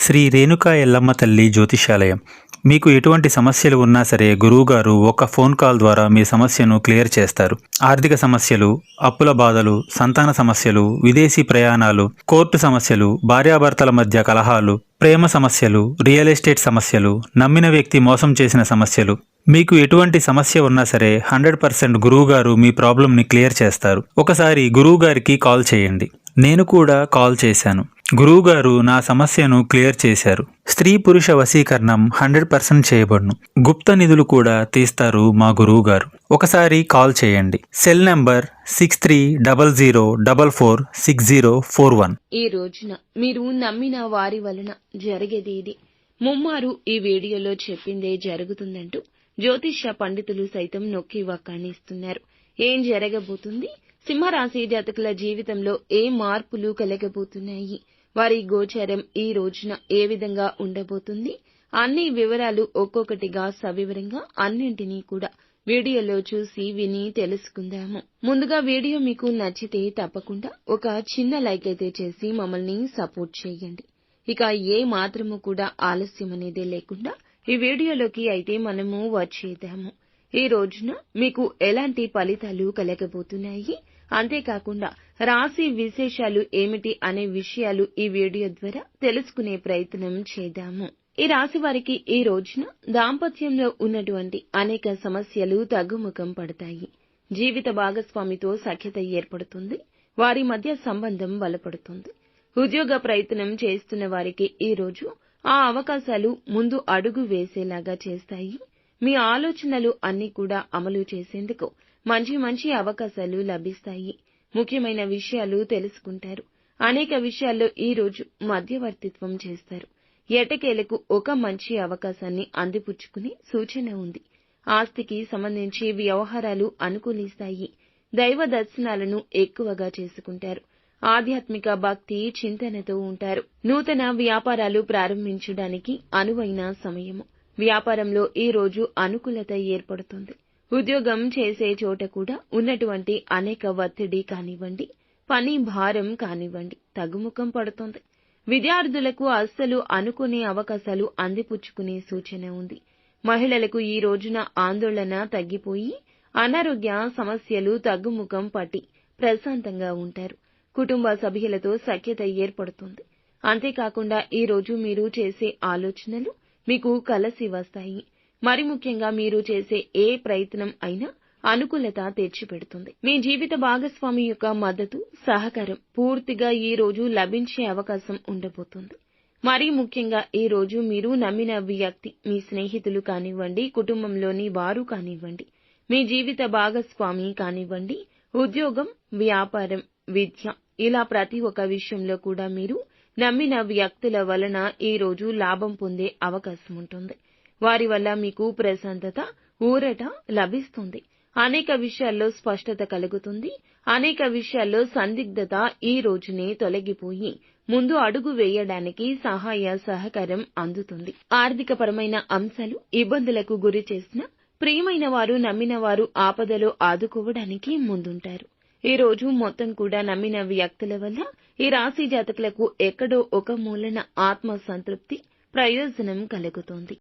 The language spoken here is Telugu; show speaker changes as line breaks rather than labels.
శ్రీ రేణుకా ఎల్లమ్మ తల్లి జ్యోతిష్యాలయం. మీకు ఎటువంటి సమస్యలు ఉన్నా సరే గురువుగారు ఒక ఫోన్ కాల్ ద్వారా మీ సమస్యను క్లియర్ చేస్తారు. ఆర్థిక సమస్యలు, అప్పుల బాధలు, సంతాన సమస్యలు, విదేశీ ప్రయాణాలు, కోర్టు సమస్యలు, భార్యాభర్తల మధ్య కలహాలు, ప్రేమ సమస్యలు, రియల్ ఎస్టేట్ సమస్యలు, నమ్మిన వ్యక్తి మోసం చేసిన సమస్యలు, మీకు ఎటువంటి సమస్య ఉన్నా సరే 100% గురువుగారు మీ ప్రాబ్లంని క్లియర్ చేస్తారు. ఒకసారి గురువుగారికి కాల్ చేయండి. నేను కూడా కాల్ చేశాను. గురువుగారు నా సమస్యను క్లియర్ చేశారు. స్త్రీ పురుష వశీకరణం 100% చేయబడును. గుప్త నిధులు కూడా తీస్తారు మా గురువుగారు. ఒకసారి కాల్ చేయండి. Cell number 6300446041.
ఈ రోజున మీరు నమ్మిన వారి వలన జరిగేది ఇది. ముమ్మారు ఈ వీడియోలో చెప్పిందే జరుగుతుందంటూ జ్యోతిష్య పండితులు సైతం నొక్కి వక్కాణిస్తున్నారు. ఏం జరగబోతుంది? సింహరాశి జాతకుల జీవితంలో ఏ మార్పులు కలగబోతున్నాయి? వారి గోచారం ఈ రోజున ఏ విధంగా ఉండబోతుంది? అన్ని వివరాలు ఒక్కొక్కటిగా సవివరంగా అన్నింటినీ కూడా వీడియోలో చూసి విని తెలుసుకుందాము. ముందుగా వీడియో మీకు నచ్చితే తప్పకుండా ఒక చిన్న లైక్ అయితే చేసి మమ్మల్ని సపోర్ట్ చేయండి. ఇక ఏ మాత్రము కూడా ఆలస్యం అనేదే లేకుండా ఈ వీడియోలోకి అయితే మనము వచ్చేద్దాము. ఈ రోజున మీకు ఎలాంటి ఫలితాలు కలగబోతున్నాయి, అంతేకాకుండా రాశి విశేషాలు ఏమిటి అనే విషయాలు ఈ వీడియో ద్వారా తెలుసుకునే ప్రయత్నం చేద్దాము. ఈ రాశి వారికి ఈ రోజున దాంపత్యంలో ఉన్నటువంటి అనేక సమస్యలు తగ్గుముఖం పడతాయి. జీవిత భాగస్వామితో సఖ్యత ఏర్పడుతుంది. వారి మధ్య సంబంధం బలపడుతుంది. ఉద్యోగ ప్రయత్నం చేస్తున్న వారికి ఈ రోజు ఆ అవకాశాలు ముందు అడుగు వేసేలాగా చేస్తాయి. మీ ఆలోచనలు అన్నీ కూడా అమలు చేసేందుకు మంచి అవకాశాలు లభిస్తాయి. ముఖ్యమైన విషయాలు తెలుసుకుంటారు. అనేక విషయాల్లో ఈ రోజు మధ్యవర్తిత్వం చేస్తారు. ఎటకేలకు ఒక మంచి అవకాశాన్ని అందిపుచ్చుకునే సూచన ఉంది. ఆస్తికి సంబంధించి వ్యవహారాలు అనుకూలిస్తాయి. దైవ దర్శనాలను ఎక్కువగా చేసుకుంటారు. ఆధ్యాత్మిక భక్తి చింతనతో ఉంటారు. నూతన వ్యాపారాలు ప్రారంభించడానికి అనువైన సమయము. వ్యాపారంలో ఈ రోజు అనుకూలత ఏర్పడుతుంది. ఉద్యోగం చేసే చోట కూడా ఉన్నటువంటి అనేక ఒత్తిడి కానివ్వండి, పని భారం కానివ్వండి తగ్గుముఖం పడుతుంది. విద్యార్థులకు అస్సలు అనుకునే అవకాశాలు అందిపుచ్చుకునే సూచన ఉంది. మహిళలకు ఈ రోజున ఆందోళన తగ్గిపోయి అనారోగ్య సమస్యలు తగ్గుముఖం పట్టి ప్రశాంతంగా ఉంటారు. కుటుంబ సభ్యులతో సఖ్యత ఏర్పడుతుంది. అంతేకాకుండా ఈ రోజు మీరు చేసే ఆలోచనలు మీకు కలిసి వస్తాయి. మరి ముఖ్యంగా మీరు చేసే ఏ ప్రయత్నం అయినా అనుకూలత తెచ్చిపెడుతుంది. మీ జీవిత భాగస్వామి యొక్క మద్దతు, సహకారం పూర్తిగా ఈ రోజు లభించే అవకాశం ఉండబోతుంది. మరీ ముఖ్యంగా ఈ రోజు మీరు నమ్మిన వ్యక్తి, మీ స్నేహితులు కానివ్వండి, కుటుంబంలోని వారు కానివ్వండి, మీ జీవిత భాగస్వామి కానివ్వండి, ఉద్యోగం, వ్యాపారం, విద్య ఇలా ప్రతి ఒక్క విషయంలో కూడా మీరు నమ్మిన వ్యక్తుల వలన ఈ రోజు లాభం పొందే అవకాశం ఉంటుంది. వారి వల్ల మీకు ప్రశాంతత, ఊరట లభిస్తుంది. అనేక విషయాల్లో స్పష్టత కలుగుతుంది. అనేక విషయాల్లో సందిగ్ధత ఈ రోజునే తొలగిపోయి ముందు అడుగు వేయడానికి సహాయ సహకారం అందుతుంది. ఆర్థికపరమైన అంశాలు ఇబ్బందులకు గురి చేసిన ప్రియమైన వారు, నమ్మిన వారు ఆపదలో ఆదుకోవడానికి ముందుంటారు. ఈ రోజు మొత్తం కూడా నమ్మిన వ్యక్తుల వల్ల ఈ రాశి జాతకులకు ఎక్కడో ఒక మూలన ఆత్మ సంతృప్తి, ప్రయోజనం కలుగుతోంది.